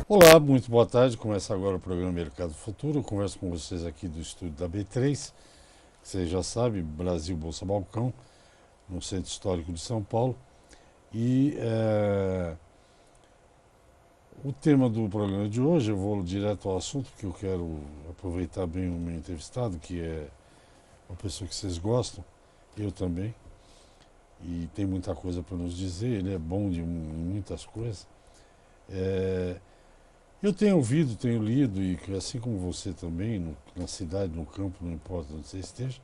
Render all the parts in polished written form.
Olá, muito boa tarde. Começa agora o programa Mercado Futuro. Eu converso com vocês aqui do estúdio da B3, que vocês já sabem, Brasil Bolsa Balcão, no Centro Histórico de São Paulo. E o tema do programa de hoje, eu vou direto ao assunto, porque eu quero aproveitar bem o meu entrevistado, que é uma pessoa que vocês gostam, eu também, e tem muita coisa para nos dizer, ele é bom em muitas coisas. Eu tenho ouvido, tenho lido, e assim como você também, na cidade, no campo, não importa onde você esteja,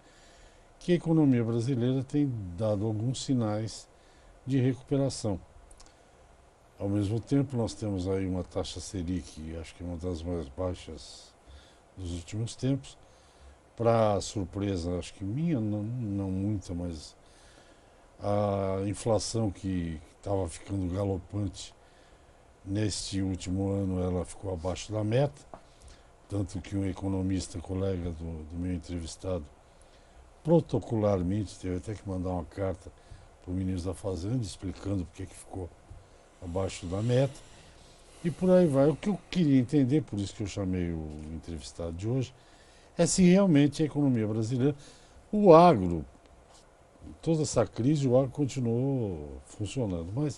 que a economia brasileira tem dado alguns sinais de recuperação. Ao mesmo tempo, nós temos aí uma taxa Selic, acho que é uma das mais baixas dos últimos tempos. Para surpresa, acho que minha, não muita, mas a inflação que estava ficando galopante neste último ano, ela ficou abaixo da meta, tanto que um economista, colega do meu entrevistado, protocolarmente teve até que mandar uma carta para o ministro da Fazenda explicando por que ficou abaixo da meta, e por aí vai. O que eu queria entender, por isso que eu chamei o entrevistado de hoje, é se realmente a economia brasileira, o agro, toda essa crise, o agro continuou funcionando, mas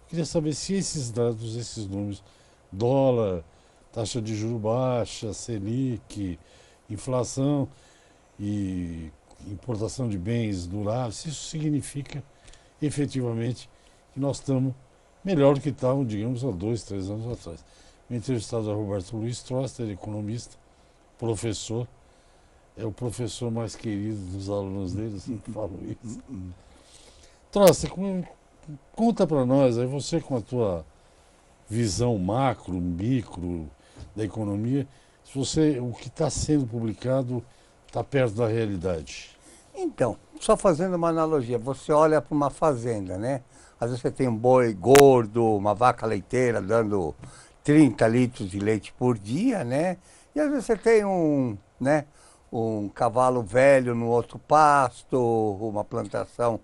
eu queria saber se esses dados, esses números, dólar, taxa de juros baixa, Selic, inflação e importação de bens duráveis, se isso significa efetivamente que nós estamos melhor do que estávamos, digamos, há 2, 3 anos atrás. O entrevistado é Roberto Luiz Troster, economista, professor, é o professor mais querido dos alunos dele, eu sempre falo isso. Troster, conta para nós, aí você com a tua visão macro, micro da economia, se o que está sendo publicado está perto da realidade. Então, só fazendo uma analogia, você olha para uma fazenda, né? Às vezes você tem um boi gordo, uma vaca leiteira dando 30 litros de leite por dia, né? E às vezes você tem um cavalo velho no outro pasto, uma plantação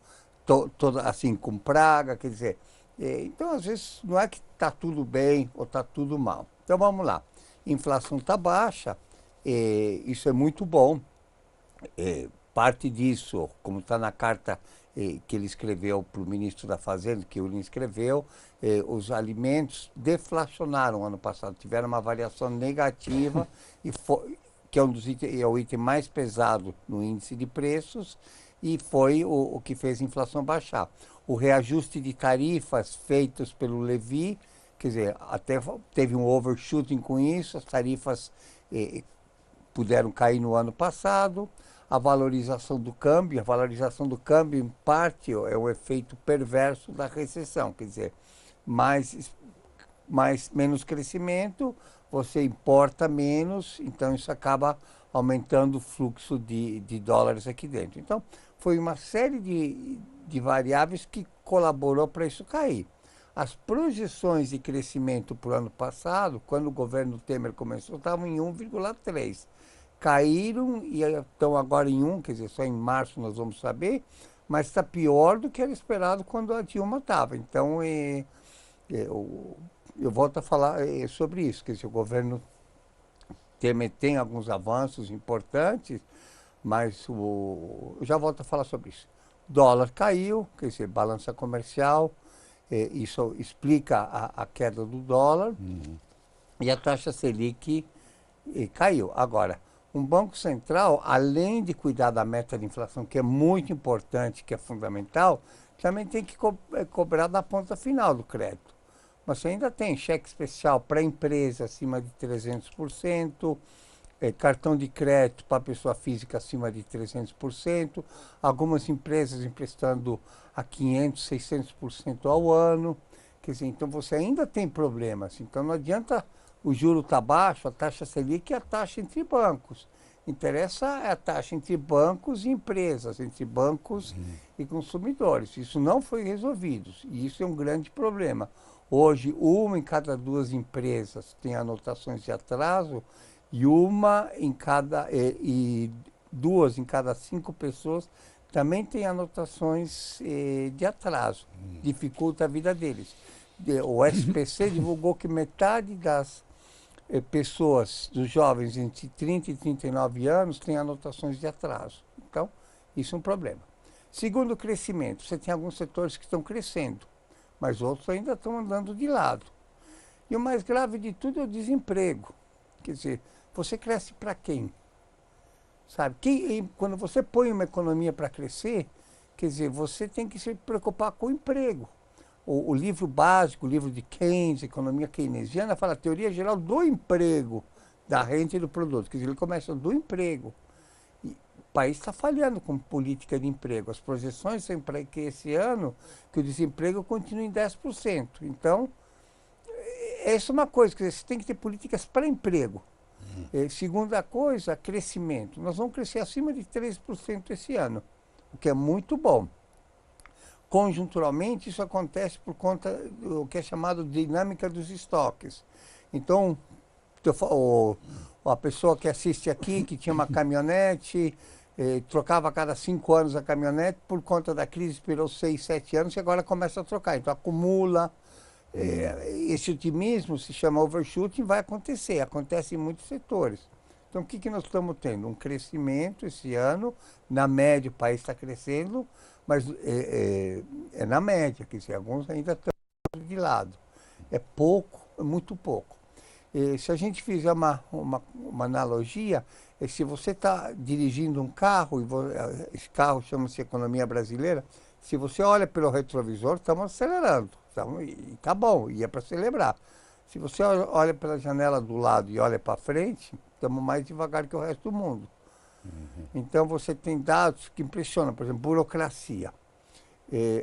toda assim com praga, quer dizer. Então, às vezes, não é que está tudo bem ou está tudo mal. Então, vamos lá. Inflação está baixa, isso é muito bom. Parte disso, como está na carta que ele escreveu para o ministro da Fazenda, que ele escreveu, os alimentos deflacionaram ano passado, tiveram uma variação negativa, que é é o item mais pesado no índice de preços, e foi o que fez a inflação baixar. O reajuste de tarifas feitos pelo Levy, quer dizer, até teve um overshooting com isso, as tarifas puderam cair no ano passado. A valorização do câmbio, em parte, é o efeito perverso da recessão, quer dizer, menos crescimento, você importa menos, então isso acaba aumentando o fluxo de dólares aqui dentro. Então, foi uma série de variáveis que colaborou para isso cair. As projeções de crescimento para o ano passado, quando o governo Temer começou, estavam em 1,3%. Caíram e estão agora em 1, quer dizer, só em março nós vamos saber, mas está pior do que era esperado quando a Dilma estava. Então, eu volto a falar sobre isso, quer dizer, o governo Temer tem alguns avanços importantes, mas eu já volto a falar sobre isso. Dólar caiu, quer dizer, balança comercial, isso explica a queda do dólar, e a taxa Selic caiu. Agora, um banco central, além de cuidar da meta de inflação, que é muito importante, que é fundamental, também tem que cobrar da ponta final do crédito. Mas você ainda tem cheque especial para empresa acima de 300%, cartão de crédito para pessoa física acima de 300%, algumas empresas emprestando a 500%, 600% ao ano. Quer dizer, então você ainda tem problemas. Então não adianta o juro está baixo, a taxa Selic é a taxa entre bancos. Interessa a taxa entre bancos e empresas, entre bancos e consumidores. Isso não foi resolvido e isso é um grande problema. Hoje, 1 em cada 2 empresas tem anotações de atraso e 2 em cada 5 pessoas também tem anotações de atraso, dificulta a vida deles. O SPC divulgou que metade das pessoas, dos jovens entre 30 e 39 anos, têm anotações de atraso. Então, isso é um problema. Segundo, o crescimento. Você tem alguns setores que estão crescendo, mas outros ainda estão andando de lado. E o mais grave de tudo é o desemprego. Quer dizer, você cresce para quem? Sabe? Quando você põe uma economia para crescer, quer dizer, você tem que se preocupar com o emprego. O livro básico, o livro de Keynes, Economia Keynesiana, fala a teoria geral do emprego, da renda e do produto. Quer dizer, ele começa do emprego. E o país está falhando com política de emprego. As projeções são para que esse ano que o desemprego continue em 10%. Então, essa é uma coisa, quer dizer, você tem que ter políticas para emprego. Segunda coisa, crescimento. Nós vamos crescer acima de 3% esse ano, o que é muito bom. Conjunturalmente, isso acontece por conta do que é chamado de dinâmica dos estoques. Então, a pessoa que assiste aqui, que tinha uma caminhonete, trocava a cada 5 anos a caminhonete, por conta da crise esperou 6, 7 anos e agora começa a trocar. Então, acumula. Esse otimismo se chama overshooting, vai acontecer, acontece em muitos setores. Então, o que nós estamos tendo? Um crescimento esse ano, na média o país está crescendo, mas é na média, quer dizer, alguns ainda estão de lado. É pouco, é muito pouco. Se a gente fizer uma analogia, se você está dirigindo um carro, esse carro chama-se Economia Brasileira, se você olha pelo retrovisor, estamos acelerando. E tá bom, e é para celebrar. Se você olha pela janela do lado e olha para frente, estamos mais devagar que o resto do mundo. Então você tem dados que impressionam, por exemplo, burocracia.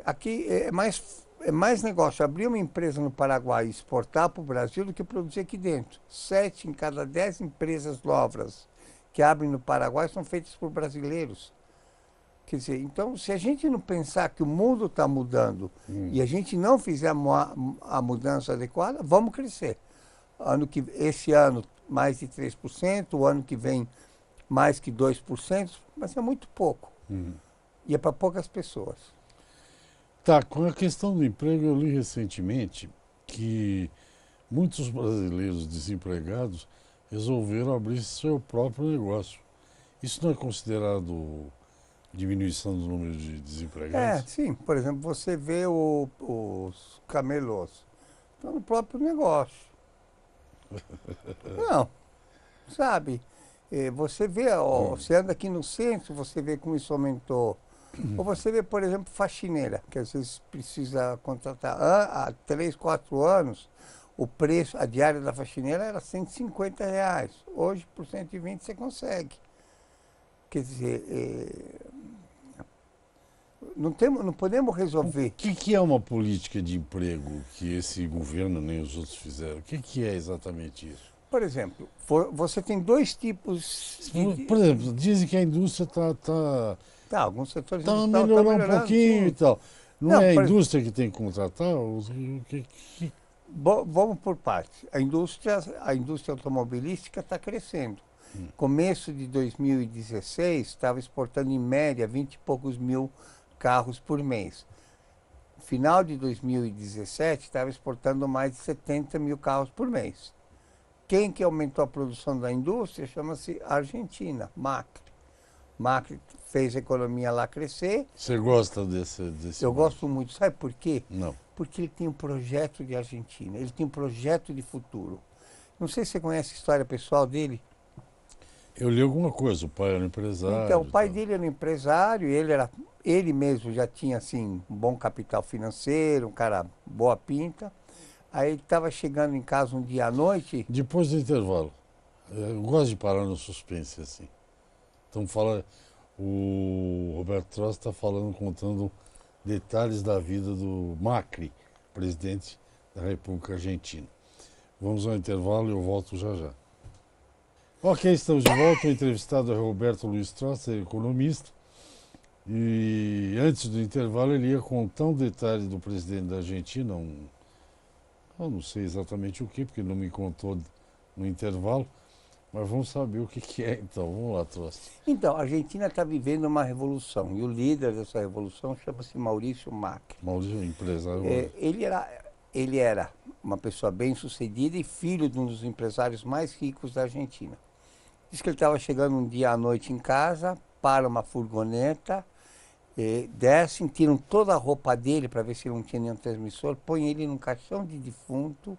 Aqui é mais negócio abrir uma empresa no Paraguai e exportar para o Brasil do que produzir aqui dentro. 7 em cada 10 empresas novas que abrem no Paraguai são feitas por brasileiros. Quer dizer, então, se a gente não pensar que o mundo está mudando e a gente não fizer a mudança adequada, vamos crescer. Esse ano, mais de 3%, o ano que vem, mais que 2%, mas é muito pouco. E é para poucas pessoas. Tá, com a questão do emprego, eu li recentemente que muitos brasileiros desempregados resolveram abrir seu próprio negócio. Isso não é considerado diminuição do número de desempregados? Sim. Por exemplo, você vê os camelôs. Estão no próprio negócio. Não, sabe? Você vê, você anda aqui no centro, você vê como isso aumentou. Ou você vê, por exemplo, faxineira, que às vezes precisa contratar. Há 3, 4 anos, o preço, a diária da faxineira era R$ 150. Hoje, por 120 você consegue. Quer dizer, não podemos resolver. O que é uma política de emprego que esse governo nem os outros fizeram? O que é exatamente isso? Por exemplo, você tem dois tipos Por exemplo, dizem que a indústria está alguns setores melhorando um pouquinho e tal. Não é a por indústria que tem que contratar? Vamos por partes. A indústria automobilística está crescendo. Começo de 2016, estava exportando em média 20 e poucos mil carros por mês. Final de 2017, estava exportando mais de 70 mil carros por mês. Quem que aumentou a produção da indústria chama-se Argentina, Macri. Macri fez a economia lá crescer. Você gosta desse Eu gosto muito. Sabe por quê? Não. Porque ele tem um projeto de Argentina, ele tem um projeto de futuro. Não sei se você conhece a história pessoal dele. Eu li alguma coisa, o pai era empresário. Então, o pai dele era um empresário, ele mesmo já tinha assim, um bom capital financeiro, um cara boa pinta. Aí ele estava chegando em casa um dia à noite. Depois do intervalo, eu gosto de parar no suspense assim. Então o Roberto Tross está contando detalhes da vida do Macri, presidente da República Argentina. Vamos ao intervalo e eu volto já já. Ok, estamos de volta. O entrevistado é Roberto Luiz Tross, é economista. E antes do intervalo ele ia contar um detalhe do presidente da Argentina, eu não sei exatamente o que, porque ele não me contou no intervalo, Mas vamos saber o que que é então. Vamos lá, Trost. Então, a Argentina está vivendo uma revolução e o líder dessa revolução chama-se Maurício Macri. Maurício, empresário. Ele era uma pessoa bem-sucedida e filho de um dos empresários mais ricos da Argentina. Diz que ele estava chegando um dia à noite em casa, para uma furgoneta, descem, tiram toda a roupa dele para ver se ele não tinha nenhum transmissor, põem ele num caixão de defunto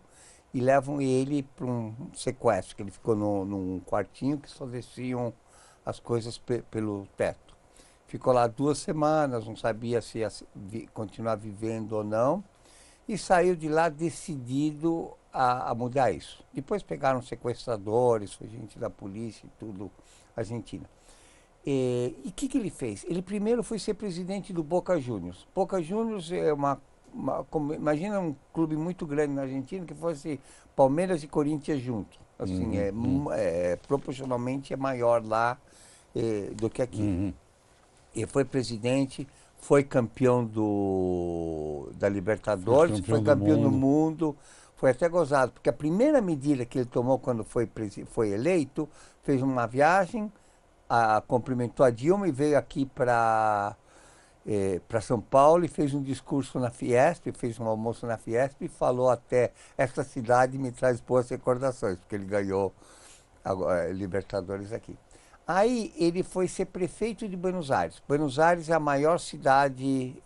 e levam ele para um sequestro, que ele ficou num quartinho que só desciam as coisas pelo teto. Ficou lá 2 semanas, não sabia se ia continuar vivendo ou não, e saiu de lá decidido a mudar isso. Depois pegaram sequestradores, foi gente da polícia e tudo, Argentina. E o que ele fez? Ele primeiro foi ser presidente do Boca Juniors. Boca Juniors é imagina um clube muito grande na Argentina que fosse Palmeiras e Corinthians juntos. Assim, proporcionalmente é maior lá do que aqui. Ele foi presidente, foi campeão da Libertadores, foi campeão do mundo. Foi até gozado, porque a primeira medida que ele tomou quando foi eleito, fez uma viagem, cumprimentou a Dilma e veio aqui para São Paulo e fez um discurso na Fiesp, fez um almoço na Fiesp e falou até: esta cidade me traz boas recordações, porque ele ganhou a Libertadores aqui. Aí ele foi ser prefeito de Buenos Aires. Buenos Aires é a maior cidade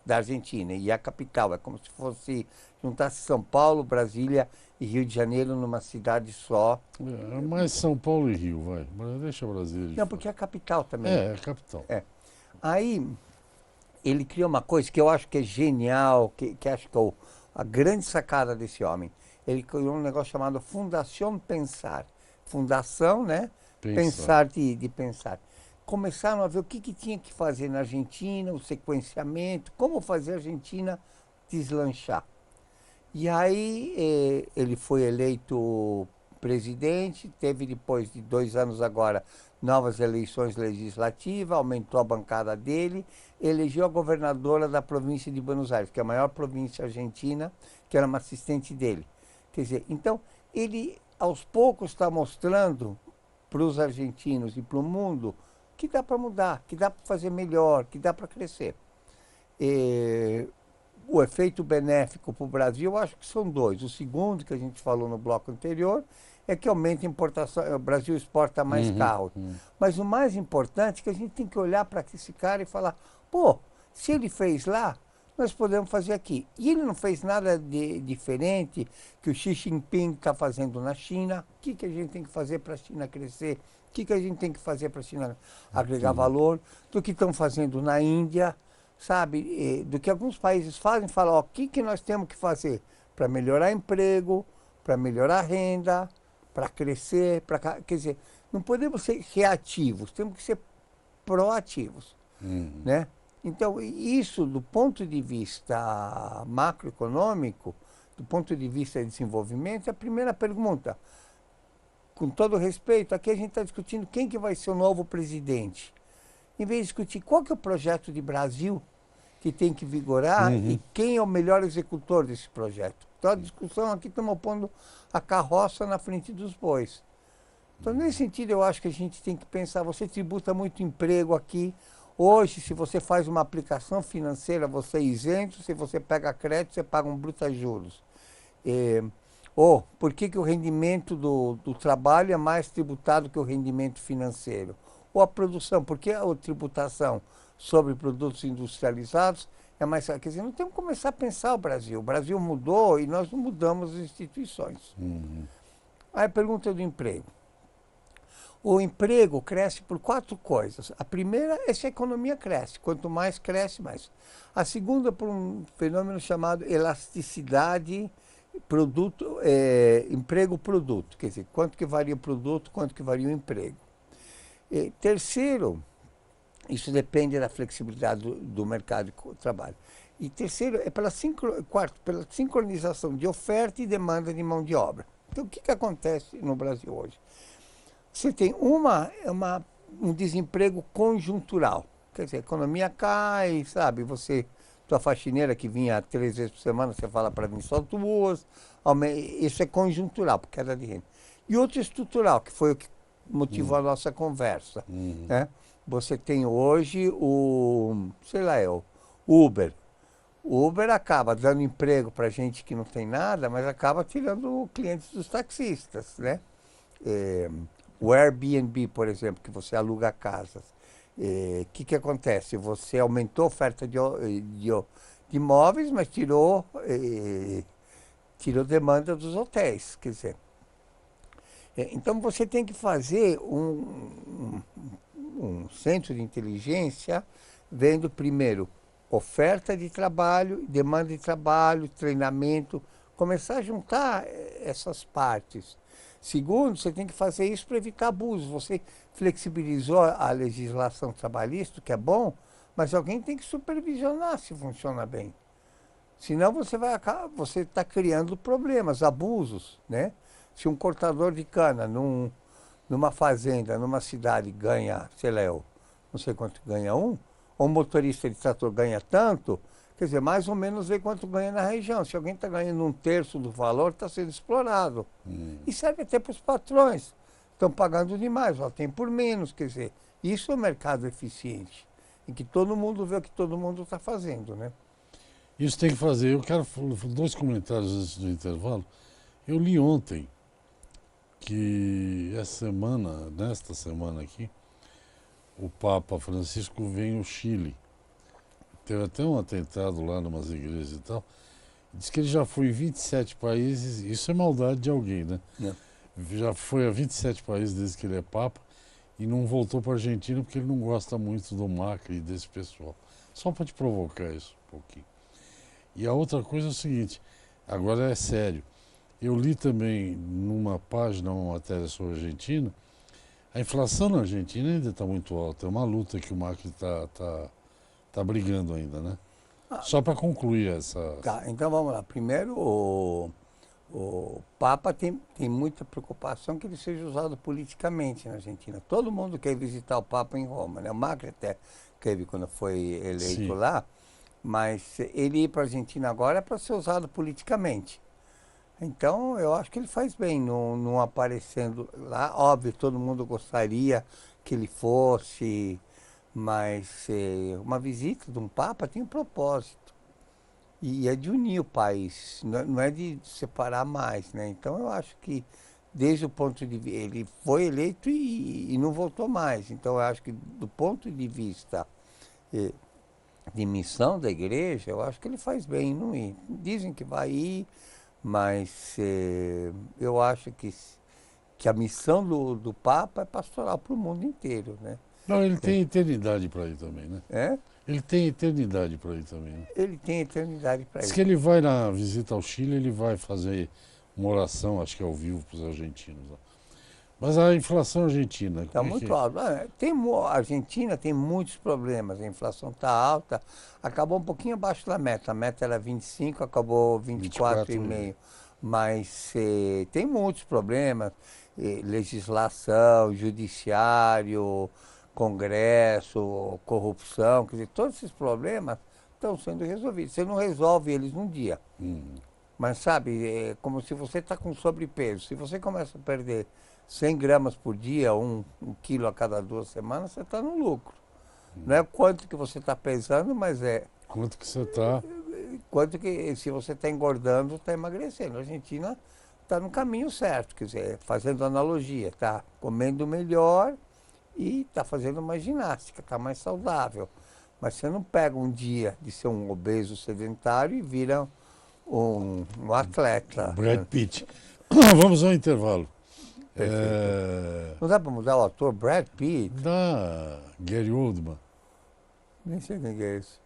da Argentina e é a capital. É como se fosse juntasse São Paulo, Brasília e Rio de Janeiro numa cidade só. É mais São Paulo e Rio, vai. Mas deixa Brasília. Não, porque é a capital também. É a capital. Aí ele criou uma coisa que eu acho que é genial, que acho que é a grande sacada desse homem. Ele criou um negócio chamado Fundação Pensar. Fundação, né? Pensar de pensar. Começaram a ver o que tinha que fazer na Argentina, o sequenciamento, como fazer a Argentina deslanchar. E aí ele foi eleito presidente, teve depois de 2 anos agora novas eleições legislativas, aumentou a bancada dele, elegeu a governadora da província de Buenos Aires, que é a maior província argentina, que era uma assistente dele. Quer dizer, então ele aos poucos está mostrando para os argentinos e para o mundo que dá para mudar, que dá para fazer melhor, que dá para crescer. O efeito benéfico para o Brasil, eu acho que são 2. O segundo, que a gente falou no bloco anterior, é que aumenta a importação, o Brasil exporta mais carros. Mas o mais importante é que a gente tem que olhar para esse cara e falar: pô, se ele fez lá, nós podemos fazer aqui. E ele não fez nada de diferente que o Xi Jinping está fazendo na China. O que a gente tem que fazer para a China crescer? O que a gente tem que fazer para a China agregar valor? Do que estão fazendo na Índia, sabe? Do que alguns países fazem, falam: ó, o que nós temos que fazer para melhorar emprego, para melhorar a renda, para crescer, quer dizer, não podemos ser reativos, temos que ser proativos, né? Então, isso do ponto de vista macroeconômico, do ponto de vista de desenvolvimento, é a primeira pergunta. Com todo respeito, aqui a gente está discutindo quem que vai ser o novo presidente. Em vez de discutir qual que é o projeto de Brasil que tem que vigorar e quem é o melhor executor desse projeto. Então, a discussão aqui estamos pondo a carroça na frente dos bois. Então, nesse sentido, eu acho que a gente tem que pensar: você tributa muito emprego aqui. Hoje, se você faz uma aplicação financeira, você é isento. Se você pega crédito, você paga um bruta juros. Ou por que o rendimento do trabalho é mais tributado que o rendimento financeiro? Ou a produção, por que a tributação sobre produtos industrializados é mais... Quer dizer, não temos que começar a pensar o Brasil. O Brasil mudou e nós não mudamos as instituições. Aí a pergunta do emprego. O emprego cresce por 4 coisas. A primeira é se a economia cresce. Quanto mais cresce, mais. A segunda, por um fenômeno chamado elasticidade emprego-produto. Quer dizer, quanto que varia o produto, quanto que varia o emprego. Terceiro, isso depende da flexibilidade do mercado de trabalho. E terceiro, quarto, pela sincronização de oferta e demanda de mão de obra. Então, o que acontece no Brasil hoje? Você tem um desemprego conjuntural. Quer dizer, a economia cai, sabe? Tua faxineira que vinha 3 vezes por semana, você fala para mim só 2. Isso é conjuntural, por queda de renda. E outro estrutural, que foi o que motivou a nossa conversa. Né? Você tem hoje o, sei lá, o Uber. O Uber acaba dando emprego para gente que não tem nada, mas acaba tirando clientes dos taxistas, né? O Airbnb, por exemplo, que você aluga casas. O que acontece? Você aumentou a oferta de imóveis, mas tirou demanda dos hotéis. Quer dizer, então você tem que fazer um centro de inteligência vendo primeiro oferta de trabalho, demanda de trabalho, treinamento, começar a juntar essas partes. Segundo, você tem que fazer isso para evitar abuso. Você flexibilizou a legislação trabalhista, que é bom, mas alguém tem que supervisionar se funciona bem. Senão você está criando problemas, abusos, né? Se um cortador de cana numa fazenda, numa cidade ganha, sei lá, não sei quanto ganha ou um motorista de trator ganha tanto, quer dizer, mais ou menos vê quanto ganha na região. Se alguém está ganhando um terço do valor, está sendo explorado. E serve até para os patrões. Estão pagando demais, ó, tem por menos, quer dizer, isso é um mercado eficiente, em que todo mundo vê o que todo mundo está fazendo, né? Isso tem que fazer. Eu quero dois comentários antes do intervalo. Eu li ontem que nesta semana aqui, o Papa Francisco vem ao Chile. Teve até um atentado lá em umas igrejas e tal. Diz que ele já foi em 27 países. Isso é maldade de alguém, né? Não. Já foi a 27 países desde que ele é Papa e não voltou para a Argentina porque ele não gosta muito do Macri e desse pessoal. Só para te provocar isso um pouquinho. E a outra coisa é o seguinte, agora é sério. Eu li também numa página, uma matéria sobre a Argentina, a inflação na Argentina ainda está muito alta. É uma luta que o Macri tá brigando ainda, né? Só para concluir essa... Tá, então vamos lá. Primeiro, o Papa tem muita preocupação que ele seja usado politicamente na Argentina. Todo mundo quer visitar o Papa em Roma, né? O Macri até teve quando foi eleito Sim. lá, mas ele ir para a Argentina agora é para ser usado politicamente. Então, eu acho que ele faz bem não aparecendo lá. Óbvio, todo mundo gostaria que ele fosse, mas uma visita de um Papa tem um propósito. E é de unir o país, não é de separar mais, né? Então, eu acho que, desde o ponto de vista... Ele foi eleito e não voltou mais. Então, eu acho que, do ponto de vista de missão da igreja, eu acho que ele faz bem em não ir. Dizem que vai ir, mas eu acho que a missão do Papa é pastoral para o mundo inteiro, né? Não, ele tem eternidade para ir também, né? É? Ele tem eternidade para ir também, né? Ele tem eternidade para Diz ir. que ele vai na visita ao Chile, ele vai fazer uma oração, acho que ao vivo para os argentinos. Ó. Mas a inflação argentina, Está como é muito que... alto. A Argentina tem muitos problemas, a inflação está alta, acabou um pouquinho abaixo da meta. A meta era 25, acabou 24,5. Mas tem muitos problemas, legislação, judiciário, Congresso, corrupção, quer dizer, todos esses problemas estão sendo resolvidos. Você não resolve eles num dia. Mas sabe, é como se você está com sobrepeso. Se você começa a perder 100 gramas por dia, um quilo a cada 2 semanas, você está no lucro. Não é quanto que você está pesando, mas é Quanto que você está... quanto que, se você está engordando, está emagrecendo. A Argentina está no caminho certo, quer dizer, fazendo analogia, está comendo melhor e está fazendo mais ginástica, está mais saudável. Mas você não pega um dia de ser um obeso sedentário e vira um atleta. Brad Pitt. Vamos ao intervalo. Não dá para mudar o ator Brad Pitt? Da Gary Oldman. Nem sei quem é esse.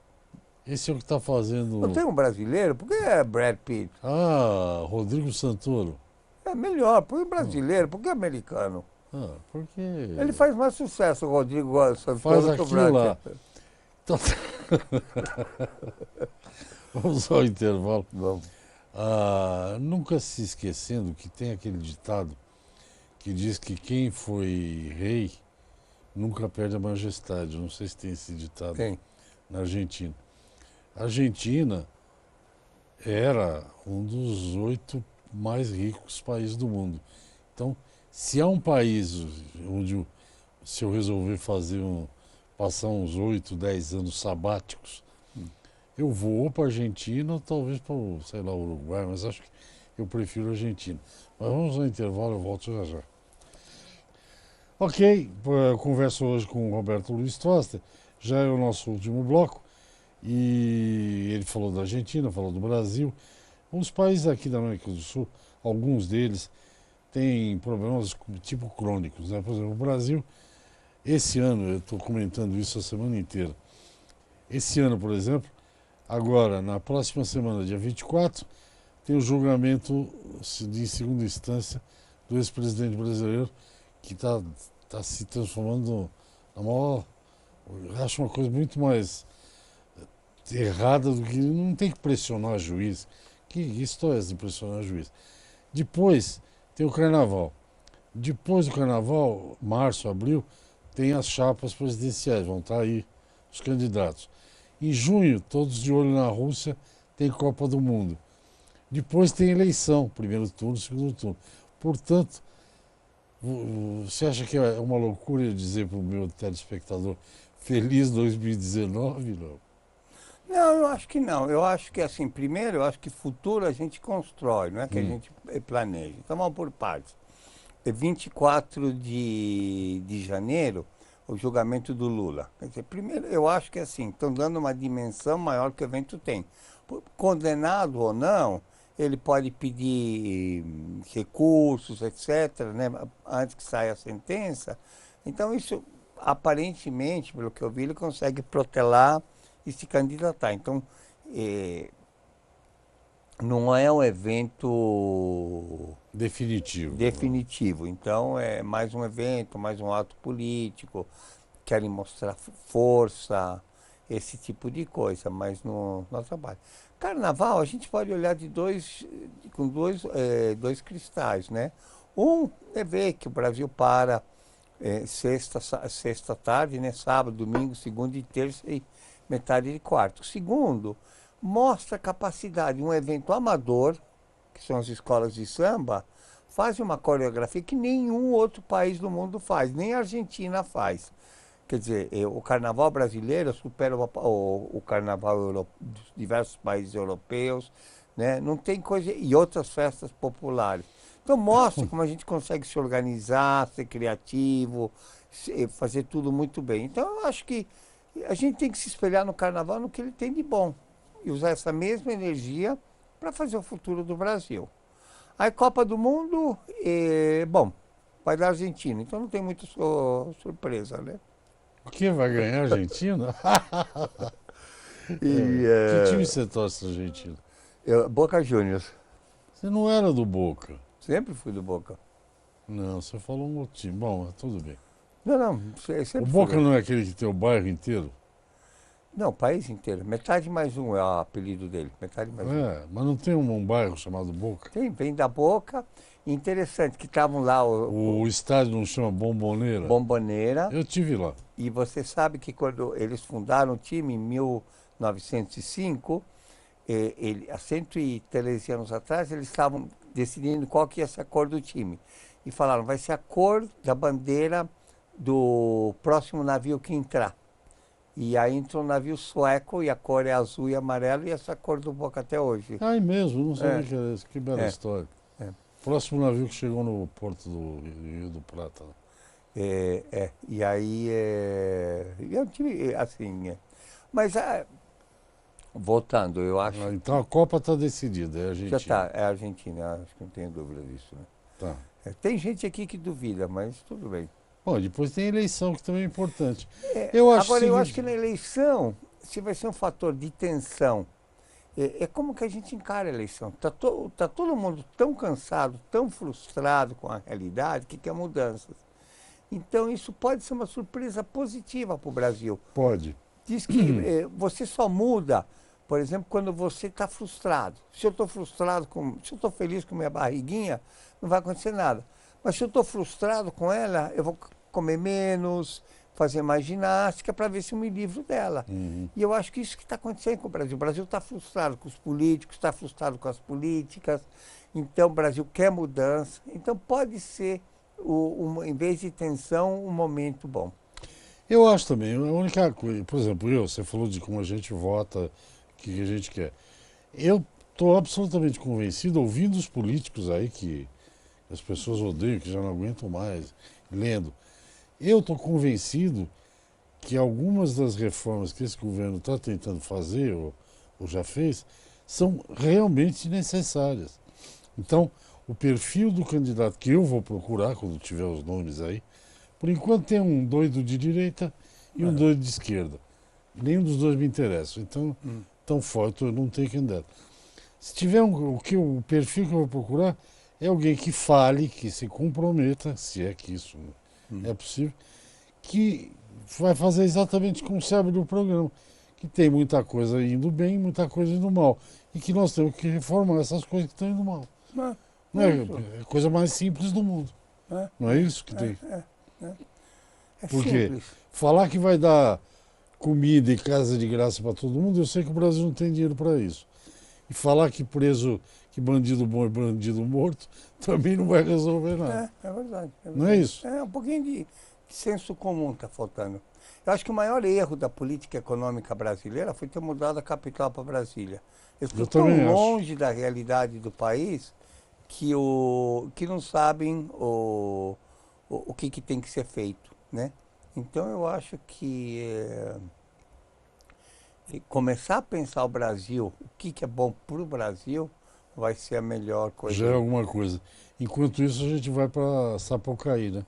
Esse é o que está fazendo... Não tem um brasileiro? Por que é Brad Pitt? Ah, Rodrigo Santoro. É melhor, põe um brasileiro, por que americano? Ah, porque... Ele faz mais sucesso, o Rodrigo Santoro, Faz que o aquilo Brad lá. Pitt. Então, vamos ao intervalo. Vamos. Nunca se esquecendo que tem aquele ditado que diz que quem foi rei nunca perde a majestade. Não sei se tem esse ditado Tem. na Argentina. A Argentina era um dos 8 mais ricos países do mundo. Então, Se há um país onde se eu resolver passar uns 8, 10 anos sabáticos, eu vou ou para a Argentina ou talvez para, sei lá, o Uruguai, mas acho que eu prefiro a Argentina. Mas vamos ao intervalo, eu volto já já. Ok, eu converso hoje com o Roberto Luiz Toster, já é o nosso último bloco, e ele falou da Argentina, falou do Brasil. Os países aqui da América do Sul, alguns deles, têm problemas tipo crônicos, né? Por exemplo, o Brasil, esse ano, eu estou comentando isso a semana inteira, esse ano, por exemplo, agora, na próxima semana, dia 24, tem o julgamento de segunda instância do ex-presidente brasileiro, que está se transformando na maior. Eu acho uma coisa muito mais errada do que. Não tem que pressionar juiz. Que história é essa de pressionar juiz? Depois tem o carnaval. Depois do carnaval, março, abril, tem as chapas presidenciais, vão estar aí os candidatos. Em junho, todos de olho na Rússia, tem Copa do Mundo. Depois tem eleição, primeiro turno, segundo turno. Portanto, você acha que é uma loucura eu dizer para o meu telespectador feliz 2019, não? Não, eu acho que não. Eu acho que, assim, primeiro, eu acho que futuro a gente constrói, não é que a gente planeja. Então, vamos por partes. 24 de janeiro, o julgamento do Lula. Quer dizer, primeiro, eu acho que, assim, estão dando uma dimensão maior que o evento tem. Condenado ou não, ele pode pedir recursos, etc., né, antes que saia a sentença. Então, isso, aparentemente, pelo que eu vi, ele consegue protelar e se candidatar. Então, não é um evento definitivo. Então, é mais um evento, mais um ato político, querem mostrar força, esse tipo de coisa, mas não trabalho. Carnaval, a gente pode olhar com dois cristais, né? Um é ver que o Brasil para sexta tarde, né? Sábado, domingo, segunda e terça e metade de quarto. Segundo, mostra a capacidade. Um evento amador, que são as escolas de samba, faz uma coreografia que nenhum outro país do mundo faz, nem a Argentina faz. Quer dizer, o carnaval brasileiro supera o carnaval dos diversos países europeus, né? Não tem coisa. E outras festas populares. Então mostra como a gente consegue se organizar, ser criativo, fazer tudo muito bem. Então eu acho que a gente tem que se espelhar no carnaval no que ele tem de bom e usar essa mesma energia para fazer o futuro do Brasil. Aí Copa do Mundo, bom, vai da Argentina, então não tem muita surpresa, né? O que vai ganhar a Argentina? Que time você torce na Argentina? Boca Juniors. Você não era do Boca. Sempre fui do Boca. Não, você falou um outro time. Bom, mas tudo bem. Não, sempre O Boca fui. não é aquele que tem o bairro inteiro? Não, o país inteiro. Metade mais um é o apelido dele. Metade mais um. É, mas não tem um bairro chamado Boca? Vem da Boca. Interessante que estavam lá O estádio não chama Bomboneira? Bomboneira. Eu tive lá. E você sabe que quando eles fundaram o time em 1905, há 113 anos atrás, eles estavam decidindo qual que ia ser a cor do time. E falaram, vai ser a cor da bandeira do próximo navio que entrar. E aí entrou um navio sueco e a cor é azul e amarelo e essa cor do Boca até hoje. Ah, é mesmo, não sabia que era isso. Que bela história. Próximo navio que chegou no porto do Rio do Prata. E aí é um time assim. Mas voltando, eu acho. Então a Copa está decidida, é a Argentina. Já está, é a Argentina, acho que não tenho dúvida disso. Né? Tá. Tem gente aqui que duvida, mas tudo bem. Bom, depois tem eleição, que também é importante. Eu acho que na eleição, se vai ser um fator de tensão, é como que a gente encara a eleição. Tá todo mundo tão cansado, tão frustrado com a realidade, que quer mudanças. Então, isso pode ser uma surpresa positiva para o Brasil. Pode. Diz que você só muda, por exemplo, quando você está frustrado. Se eu estou frustrado, se eu estou feliz com minha barriguinha, não vai acontecer nada. Mas se eu estou frustrado com ela, eu vou comer menos, fazer mais ginástica para ver se eu me livro dela. E eu acho que isso que está acontecendo com o Brasil. O Brasil está frustrado com os políticos, está frustrado com as políticas. Então, o Brasil quer mudança. Então, pode ser em vez de tensão, um momento bom. Eu acho também, a única coisa, por exemplo, você falou de como a gente vota, o que a gente quer. Eu estou absolutamente convencido, ouvindo os políticos aí, que as pessoas odeiam, que já não aguentam mais, lendo. Eu estou convencido que algumas das reformas que esse governo está tentando fazer, ou já fez, são realmente necessárias. Então, o perfil do candidato que eu vou procurar, quando tiver os nomes aí, por enquanto tem um doido de direita e um doido de esquerda. Nenhum dos dois me interessa. Então, tão forte eu não tenho candidato. Se tiver o perfil que eu vou procurar é alguém que fale, que se comprometa, se é que isso é possível, que vai fazer exatamente como se abre o programa, que tem muita coisa indo bem, muita coisa indo mal, e que nós temos que reformar essas coisas que estão indo mal. Não é a coisa mais simples do mundo. Não é isso que tem. É Porque simples. falar que vai dar comida e casa de graça para todo mundo, eu sei que o Brasil não tem dinheiro para isso. E falar que que bandido bom é bandido morto, também não vai resolver nada. É verdade. Não é isso? É um pouquinho de senso comum está faltando. Eu acho que o maior erro da política econômica brasileira foi ter mudado a capital para Brasília. Eles estão tão também acho. longe da realidade do país que não sabem o que tem que ser feito, né? Então eu acho que começar a pensar o Brasil, o que é bom para o Brasil, vai ser a melhor coisa. Já é alguma coisa. Enquanto isso, a gente vai para Sapucaí, né?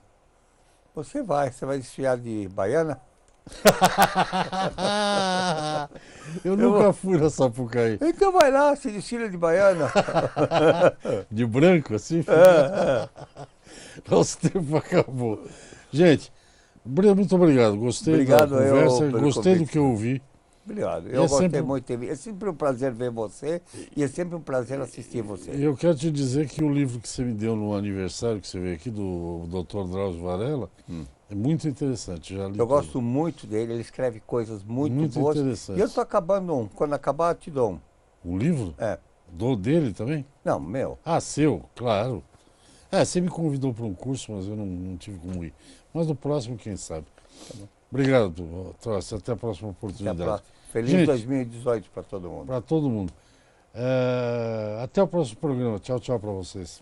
Você vai desfiar de baiana? Eu nunca fui na Sapucaí. Então vai lá, se desfila de baiana. De branco, assim? Nosso tempo acabou. Gente, muito obrigado. Gostei Obrigado da conversa, pelo gostei do convite. que eu ouvi. Obrigado. E Eu é gostei sempre- muito de ver. É sempre um prazer ver você e é sempre um prazer assistir você. Eu quero te dizer que o livro que você me deu no aniversário, que você veio aqui, do Dr. Drauzio Varela, é muito interessante. Já li Eu tudo. gosto muito dele, ele escreve coisas muito boas. interessante. E eu estou acabando um. Quando acabar, eu te dou um. O livro? É. Dele também? Não, meu. Ah, seu, claro. Você me convidou para um curso, mas eu não tive como ir. Mas no próximo, quem sabe. Obrigado, Troce. Até a próxima Até a oportunidade. próxima. Feliz Gente, 2018 para todo mundo. para todo mundo. Até o próximo programa. Tchau, tchau para vocês.